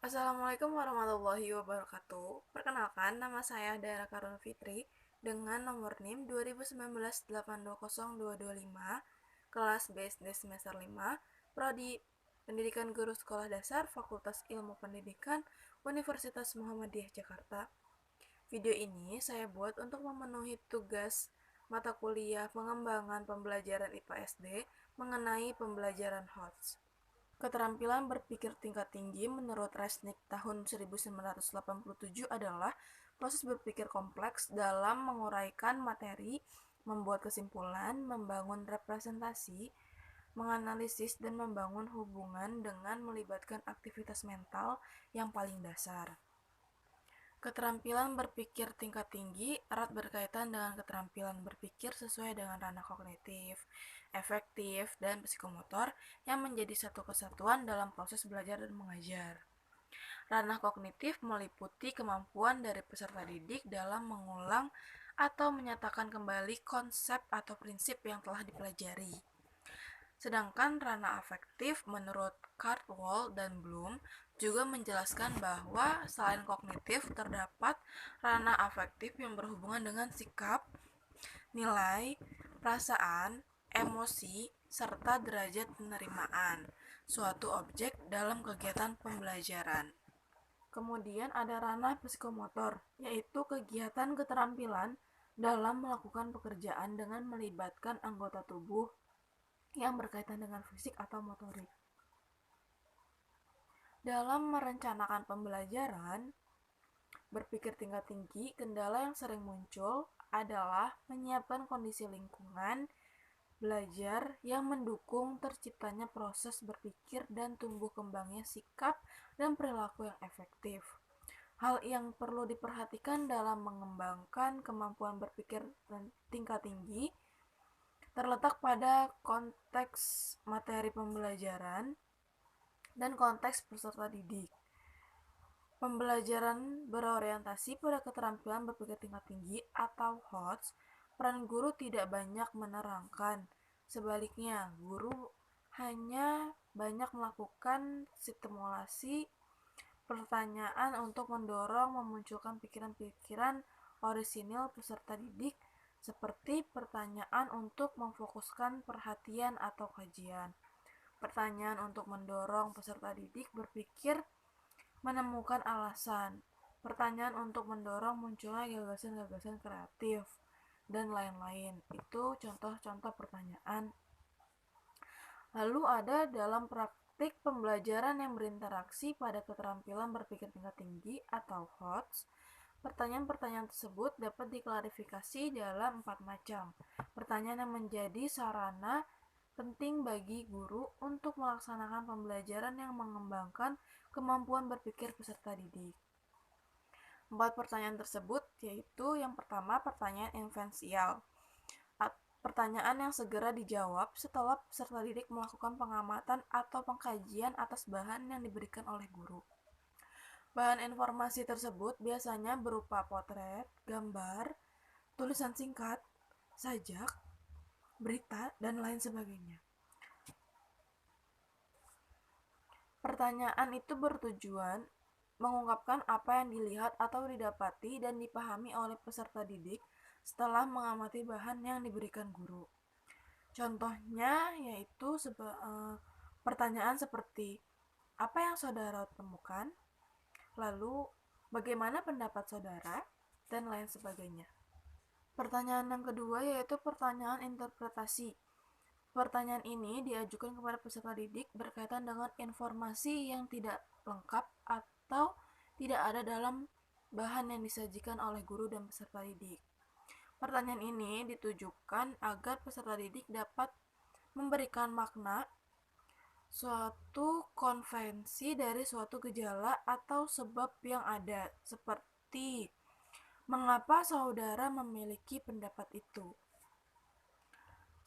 Assalamualaikum warahmatullahi wabarakatuh. Perkenalkan, nama saya Dara Karun Fitri dengan nomor NIM 2019820225, kelas BSD semester 5, Prodi Pendidikan Guru Sekolah Dasar, Fakultas Ilmu Pendidikan, Universitas Muhammadiyah Jakarta. Video ini saya buat untuk memenuhi tugas mata kuliah pengembangan pembelajaran IPA SD mengenai pembelajaran HOTS. Keterampilan berpikir tingkat tinggi menurut Resnick tahun 1987 adalah proses berpikir kompleks dalam menguraikan materi, membuat kesimpulan, membangun representasi, menganalisis dan membangun hubungan dengan melibatkan aktivitas mental yang paling dasar. Keterampilan berpikir tingkat tinggi erat berkaitan dengan keterampilan berpikir sesuai dengan ranah kognitif, efektif, dan psikomotor yang menjadi satu kesatuan dalam proses belajar dan mengajar. Ranah kognitif meliputi kemampuan dari peserta didik dalam mengulang atau menyatakan kembali konsep atau prinsip yang telah dipelajari. Sedangkan ranah afektif menurut Cardwell dan Bloom juga menjelaskan bahwa selain kognitif terdapat ranah afektif yang berhubungan dengan sikap, nilai, perasaan, emosi, serta derajat penerimaan suatu objek dalam kegiatan pembelajaran. Kemudian ada ranah psikomotor, yaitu kegiatan keterampilan dalam melakukan pekerjaan dengan melibatkan anggota tubuh yang berkaitan dengan fisik atau motorik. Dalam merencanakan pembelajaran, berpikir tingkat tinggi, kendala yang sering muncul adalah menyiapkan kondisi lingkungan belajar yang mendukung terciptanya proses berpikir dan tumbuh kembangnya sikap dan perilaku yang efektif. Hal yang perlu diperhatikan dalam mengembangkan kemampuan berpikir tingkat tinggi terletak pada konteks materi pembelajaran dan konteks peserta didik. Pembelajaran berorientasi pada keterampilan berpikir tingkat tinggi atau HOTS, peran guru tidak banyak menerangkan. Sebaliknya, guru hanya banyak melakukan stimulasi pertanyaan untuk mendorong memunculkan pikiran-pikiran orisinil peserta didik, seperti pertanyaan untuk memfokuskan perhatian atau kajian, pertanyaan untuk mendorong peserta didik berpikir menemukan alasan, pertanyaan untuk mendorong munculnya gagasan-gagasan kreatif, dan lain-lain. Itu contoh-contoh pertanyaan. Lalu ada dalam praktik pembelajaran yang berinteraksi pada keterampilan berpikir tingkat tinggi atau HOTS, pertanyaan-pertanyaan tersebut dapat diklarifikasi dalam 4 macam. Pertanyaan yang menjadi sarana penting bagi guru untuk melaksanakan pembelajaran yang mengembangkan kemampuan berpikir peserta didik. 4 pertanyaan tersebut yaitu yang pertama pertanyaan invensial. Pertanyaan yang segera dijawab setelah peserta didik melakukan pengamatan atau pengkajian atas bahan yang diberikan oleh guru. Bahan informasi tersebut biasanya berupa potret, gambar, tulisan singkat, sajak, berita, dan lain sebagainya. Pertanyaan itu bertujuan mengungkapkan apa yang dilihat atau didapati dan dipahami oleh peserta didik setelah mengamati bahan yang diberikan guru. Contohnya yaitu pertanyaan seperti apa yang saudara temukan, lalu bagaimana pendapat saudara, dan lain sebagainya. Pertanyaan yang kedua yaitu pertanyaan interpretasi. Pertanyaan ini diajukan kepada peserta didik berkaitan dengan informasi yang tidak lengkap atau tidak ada dalam bahan yang disajikan oleh guru dan peserta didik. Pertanyaan ini ditujukan agar peserta didik dapat memberikan makna suatu konvensi dari suatu gejala atau sebab yang ada, seperti mengapa saudara memiliki pendapat itu.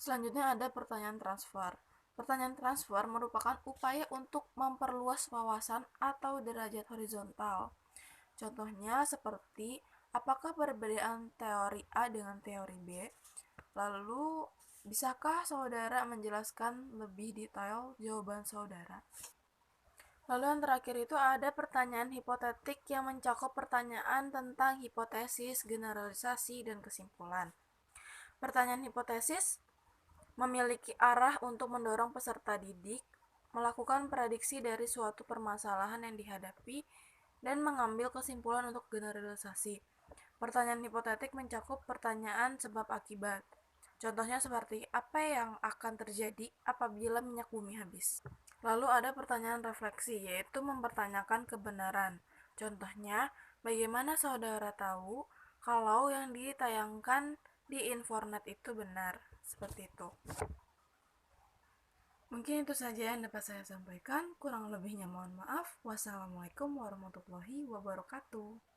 Selanjutnya ada pertanyaan transfer. Pertanyaan transfer merupakan upaya untuk memperluas wawasan atau derajat horizontal. Contohnya seperti apakah perbedaan teori A dengan teori B? Lalu, bisakah saudara menjelaskan lebih detail jawaban saudara? Lalu yang terakhir itu ada pertanyaan hipotetik yang mencakup pertanyaan tentang hipotesis, generalisasi, dan kesimpulan. Pertanyaan hipotesis memiliki arah untuk mendorong peserta didik melakukan prediksi dari suatu permasalahan yang dihadapi dan mengambil kesimpulan untuk generalisasi. Pertanyaan hipotetik mencakup pertanyaan sebab akibat. Contohnya seperti apa yang akan terjadi apabila minyak bumi habis. Lalu ada pertanyaan refleksi, yaitu mempertanyakan kebenaran. Contohnya, bagaimana saudara tahu kalau yang ditayangkan di Infornet itu benar? Seperti itu. Mungkin itu saja yang dapat saya sampaikan. Kurang lebihnya mohon maaf. Wassalamualaikum warahmatullahi wabarakatuh.